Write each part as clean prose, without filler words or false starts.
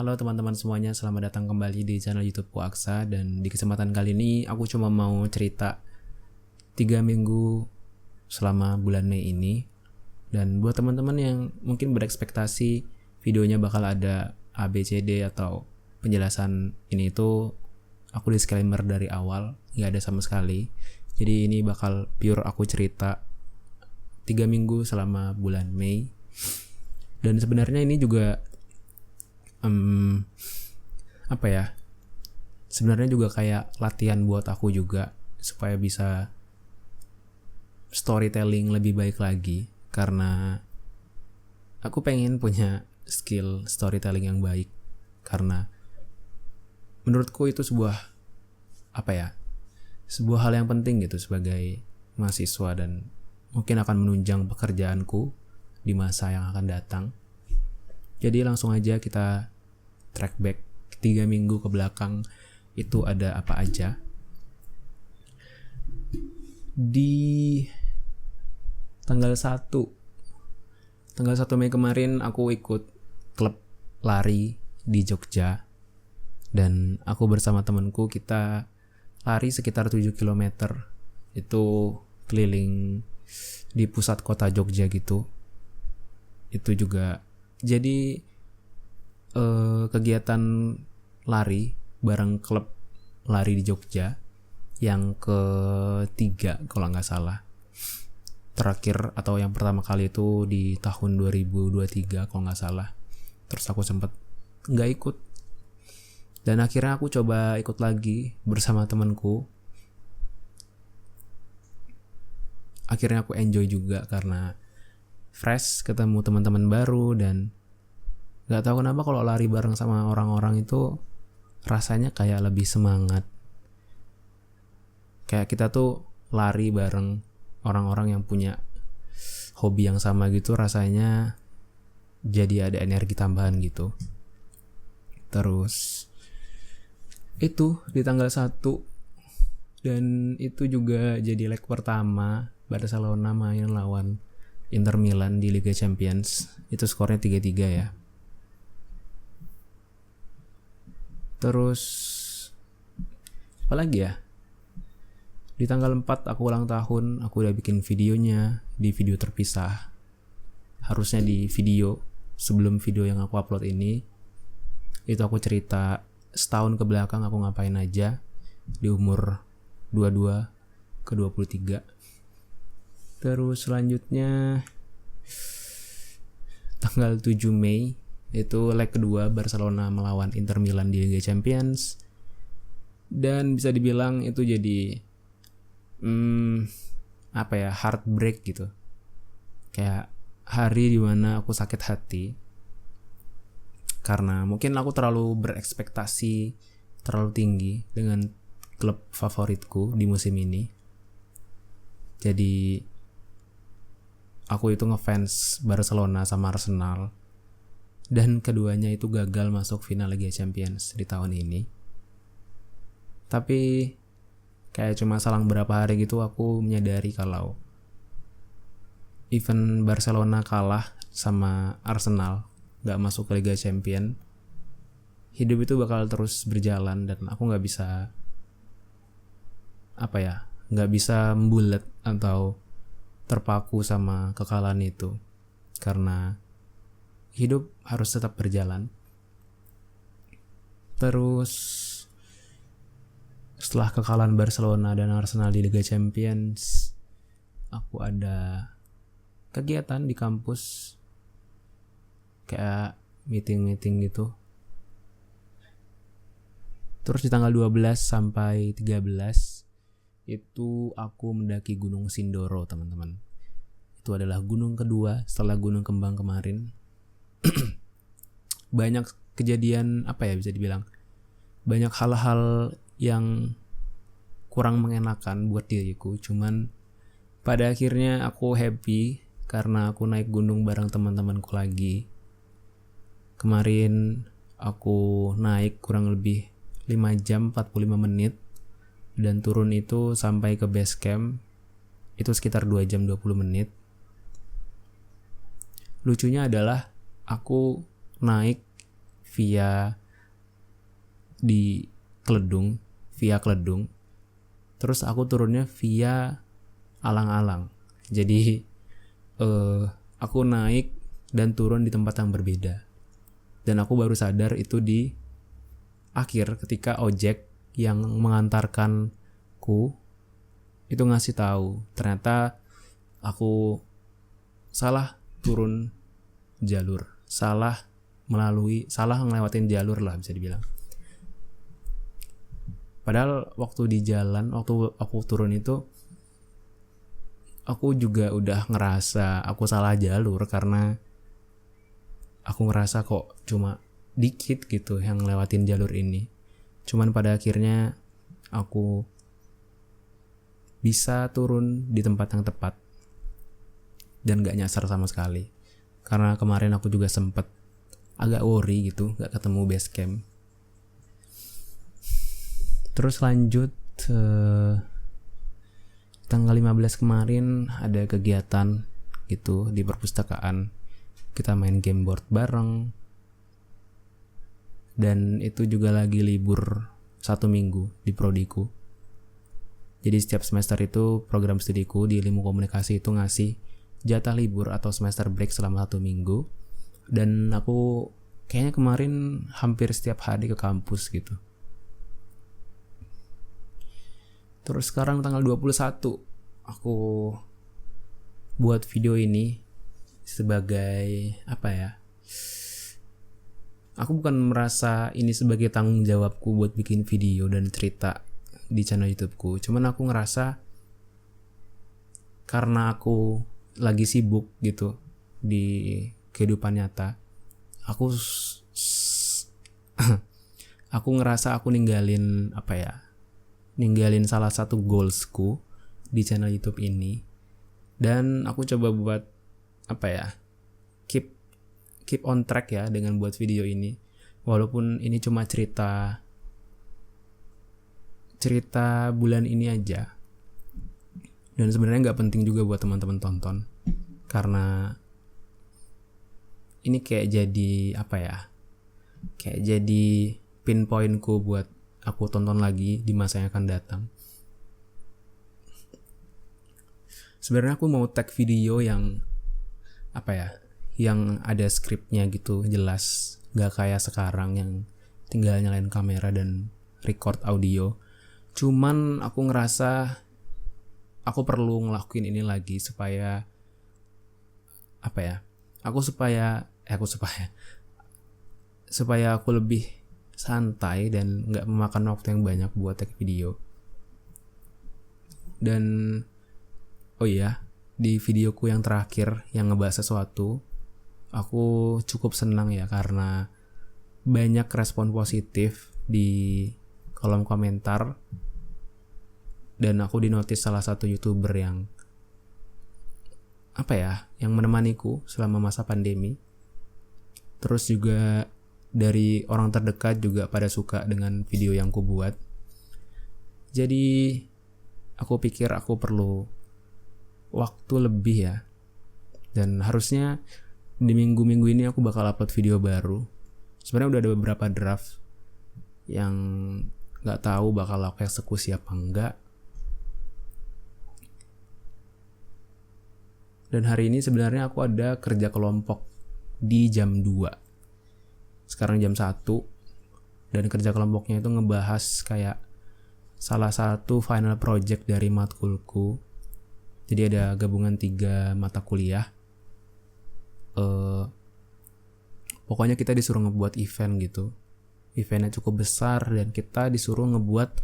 Halo teman-teman semuanya, selamat datang kembali di channel YouTubeku Aksa. Dan di kesempatan kali ini aku cuma mau cerita 3 minggu selama bulan Mei ini. Dan buat teman-teman yang mungkin berekspektasi videonya bakal ada ABCD atau penjelasan ini itu, aku disclaimer dari awal, gak ada sama sekali. Jadi ini bakal pure aku cerita 3 minggu selama bulan Mei. Dan sebenarnya ini juga sebenarnya juga kayak latihan buat aku juga supaya bisa storytelling lebih baik lagi, karena aku pengen punya skill storytelling yang baik, karena menurutku itu sebuah hal yang penting gitu sebagai mahasiswa dan mungkin akan menunjang pekerjaanku di masa yang akan datang. Jadi langsung aja kita track back 3 minggu ke belakang, itu ada apa aja. Di tanggal 1 Mei kemarin aku ikut klub lari di Jogja. Dan aku bersama temanku kita lari sekitar 7 km. Itu keliling di pusat kota Jogja gitu. Itu juga jadi kegiatan lari bareng klub lari di Jogja yang ketiga kalau nggak salah. Terakhir atau yang pertama kali itu di tahun 2023 kalau nggak salah. Terus aku sempet nggak ikut. Dan akhirnya aku coba ikut lagi bersama temanku. Akhirnya aku enjoy juga karena fresh, ketemu teman-teman baru, dan gak tahu kenapa kalau lari bareng sama orang-orang itu rasanya kayak lebih semangat. Kayak kita tuh lari bareng orang-orang yang punya hobi yang sama gitu, rasanya jadi ada energi tambahan gitu. Terus itu di tanggal 1, dan itu juga jadi leg pertama Barcelona main lawan Inter Milan di Liga Champions. Itu skornya 3-3 ya. Terus apa lagi ya? Di tanggal 4 aku ulang tahun, aku udah bikin videonya di video terpisah. Harusnya di video sebelum video yang aku upload ini. Itu aku cerita setahun ke belakang aku ngapain aja di umur 22 ke 23. Terus selanjutnya tanggal 7 Mei itu leg kedua Barcelona melawan Inter Milan di Liga Champions. Dan bisa dibilang itu jadi heartbreak gitu. Kayak hari dimana aku sakit hati karena mungkin aku terlalu berekspektasi terlalu tinggi dengan klub favoritku di musim ini. Jadi aku itu ngefans Barcelona sama Arsenal, dan keduanya itu gagal masuk final Liga Champions di tahun ini. Tapi kayak cuma selang berapa hari gitu aku menyadari kalau even Barcelona kalah sama Arsenal, gak masuk ke Liga Champions, hidup itu bakal terus berjalan dan aku gak bisa membulat atau terpaku sama kekalahan itu, karena hidup harus tetap berjalan. Terus setelah kekalahan Barcelona dan Arsenal di Liga Champions, aku ada kegiatan di kampus kayak meeting gitu. Terus di tanggal 12 sampai 13 itu aku mendaki Gunung Sindoro, teman-teman. Itu adalah gunung kedua setelah Gunung Kembang kemarin. Banyak kejadian bisa dibilang banyak hal-hal yang kurang mengenakan buat diriku, cuman pada akhirnya aku happy karena aku naik gunung bareng teman-temanku lagi. Kemarin aku naik kurang lebih 5 jam 45 menit dan turun itu sampai ke base camp itu sekitar 2 jam 20 menit. Lucunya adalah aku naik via Kledung. Terus aku turunnya via Alang-Alang. Jadi aku naik dan turun di tempat yang berbeda. Dan aku baru sadar itu di akhir ketika ojek yang mengantarkanku itu ngasih tahu ternyata aku salah turun jalur, salah ngelewatin jalur lah bisa dibilang. Padahal waktu di jalan, waktu aku turun itu aku juga udah ngerasa aku salah jalur karena aku ngerasa kok cuma dikit gitu yang ngelewatin jalur ini. Cuman pada akhirnya aku bisa turun di tempat yang tepat dan gak nyasar sama sekali. Karena kemarin aku juga sempet agak worry gitu, gak ketemu base camp. Terus lanjut tanggal 15 kemarin ada kegiatan gitu di perpustakaan. Kita main game board bareng. Dan itu juga lagi libur 1 minggu di prodiku. Jadi setiap semester itu program studiku di ilmu komunikasi itu ngasih jatah libur atau semester break selama 1 minggu. Dan aku kayaknya kemarin hampir setiap hari ke kampus gitu. Terus sekarang tanggal 21 aku buat video ini sebagai apa ya? Aku bukan merasa ini sebagai tanggung jawabku buat bikin video dan cerita di channel YouTubeku. Cuman aku ngerasa karena aku lagi sibuk gitu di kehidupan nyata, aku ngerasa aku ninggalin salah satu goalsku di channel YouTube ini. Dan aku coba buat keep on track ya dengan buat video ini. Walaupun ini cuma cerita bulan ini aja. Dan sebenarnya nggak penting juga buat teman-teman tonton. Karena ini kayak jadi pinpointku buat aku tonton lagi di masa yang akan datang. Sebenarnya aku mau tag video yang ada skripnya gitu, jelas, gak kayak sekarang yang tinggal nyalain kamera dan record audio. Cuman aku ngerasa aku perlu ngelakuin ini lagi supaya aku lebih santai dan gak memakan waktu yang banyak buat tag video. Dan oh iya, di videoku yang terakhir yang ngebahas sesuatu, aku cukup senang ya karena banyak respon positif di kolom komentar. Dan aku dinotis salah satu YouTuber yang yang menemaniku selama masa pandemi. Terus juga dari orang terdekat juga pada suka dengan video yang ku buat. Jadi aku pikir aku perlu waktu lebih ya. Dan harusnya di minggu-minggu ini aku bakal upload video baru. Sebenarnya udah ada beberapa draft yang gak tahu bakal aku eksekusi apa enggak. Dan hari ini sebenarnya aku ada kerja kelompok di jam 2. Sekarang jam 1. Dan kerja kelompoknya itu ngebahas kayak salah satu final project dari matkulku. Jadi ada gabungan 3 mata kuliah. Pokoknya kita disuruh ngebuat event gitu. Eventnya cukup besar dan kita disuruh ngebuat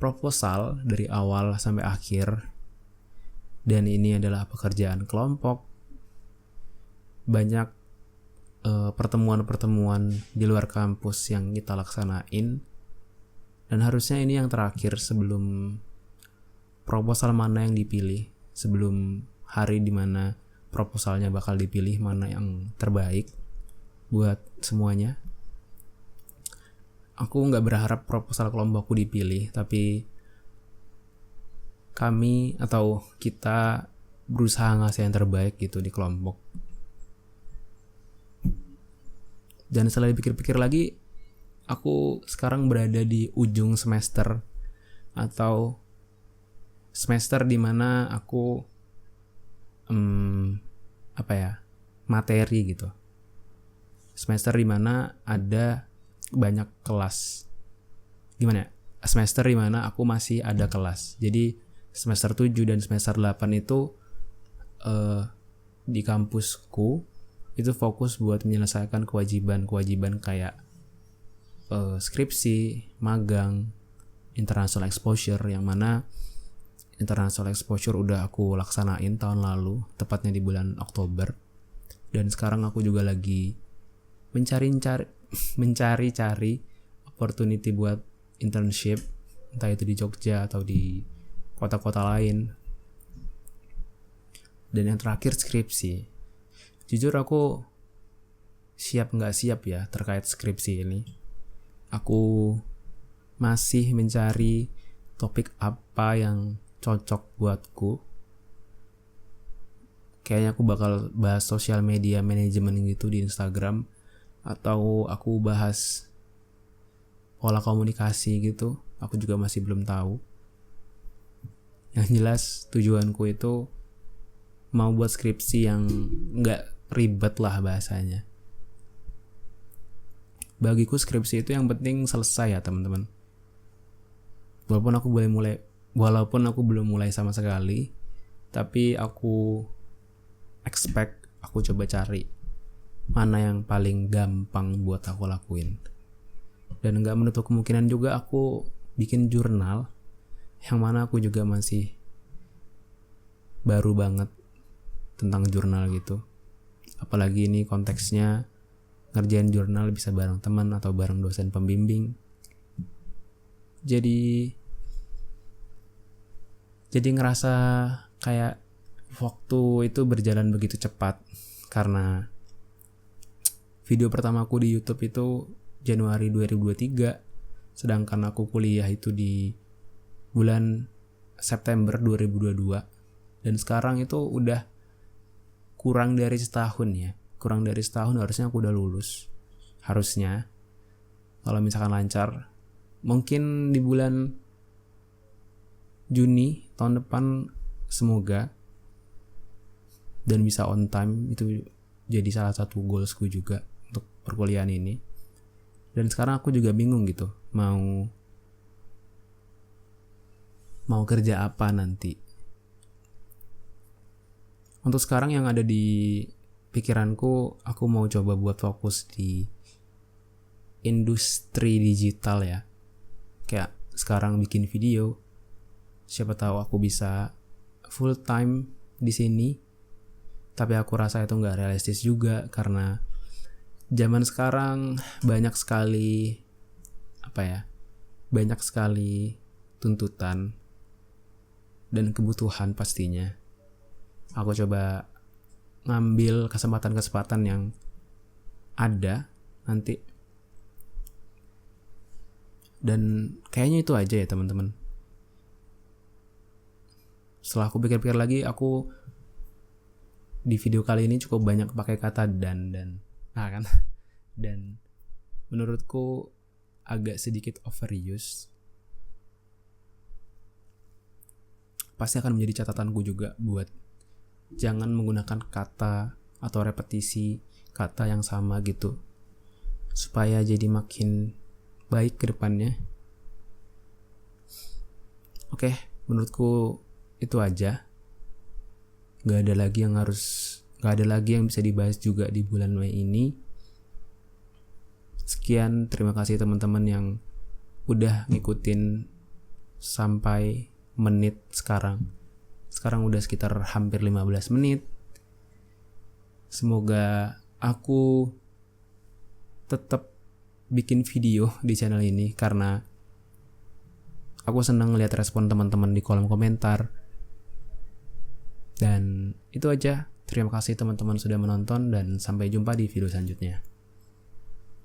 proposal dari awal sampai akhir. Dan ini adalah pekerjaan kelompok. Banyak pertemuan-pertemuan di luar kampus yang kita laksanain. Dan harusnya ini yang terakhir sebelum proposal mana yang dipilih. Sebelum hari dimana proposalnya bakal dipilih mana yang terbaik buat semuanya. Aku gak berharap proposal kelompokku dipilih, tapi kami atau kita berusaha ngasih yang terbaik gitu di kelompok. Dan setelah dipikir-pikir lagi, aku sekarang berada di ujung semester, atau semester dimana aku materi gitu. Semester dimana ada banyak kelas. Gimana ya? Semester dimana aku masih ada kelas. Jadi semester 7 dan semester 8 itu di kampusku itu fokus buat menyelesaikan kewajiban kayak skripsi, magang, international exposure, yang mana international exposure udah aku laksanain tahun lalu, tepatnya di bulan Oktober. Dan sekarang aku juga lagi mencari opportunity buat internship, entah itu di Jogja atau di kota-kota lain. Dan yang terakhir skripsi. Jujur aku siap nggak siap ya terkait skripsi ini. Aku masih mencari topik apa yang cocok buatku. Kayaknya aku bakal bahas social media management gitu di Instagram, atau aku bahas pola komunikasi gitu. Aku juga masih belum tahu. Yang jelas tujuanku itu mau buat skripsi yang gak ribet lah bahasanya. Bagiku skripsi itu yang penting selesai ya teman-teman. Walaupun aku belum mulai sama sekali, tapi aku coba cari mana yang paling gampang buat aku lakuin. Dan gak menutup kemungkinan juga aku bikin jurnal, yang mana aku juga masih baru banget tentang jurnal gitu. Apalagi ini konteksnya ngerjain jurnal bisa bareng teman atau bareng dosen pembimbing. Jadi ngerasa kayak waktu itu berjalan begitu cepat, karena video pertamaku di YouTube itu Januari 2023, sedangkan aku kuliah itu di bulan September 2022. Dan sekarang itu udah kurang dari setahun ya. Kurang dari setahun harusnya aku udah lulus. Harusnya. Kalau misalkan lancar. Mungkin di bulan Juni tahun depan semoga. Dan bisa on time. Itu jadi salah satu goalsku juga untuk perkuliahan ini. Dan sekarang aku juga bingung gitu. Mau kerja apa nanti. Untuk sekarang yang ada di pikiranku, aku mau coba buat fokus di industri digital ya. Kayak sekarang bikin video, siapa tahu aku bisa full time di sini. Tapi aku rasa itu nggak realistis juga, karena zaman sekarang banyak sekali tuntutan dan kebutuhan pastinya. Aku coba ngambil kesempatan-kesempatan yang ada nanti. Dan kayaknya itu aja ya teman-teman. Setelah aku pikir-pikir lagi, aku di video kali ini cukup banyak pakai kata dan menurutku agak sedikit overuse. Pasti akan menjadi catatanku juga buat jangan menggunakan kata atau repetisi kata yang sama gitu, supaya jadi makin baik ke depannya. Oke, menurutku itu aja. Gak ada lagi yang bisa dibahas juga di bulan Mei ini. Sekian, terima kasih teman-teman yang udah ngikutin sampai menit sekarang. Sekarang udah sekitar hampir 15 menit. Semoga aku tetap bikin video di channel ini, karena aku senang lihat respon teman-teman di kolom komentar. Dan itu aja. Terima kasih teman-teman sudah menonton, dan sampai jumpa di video selanjutnya.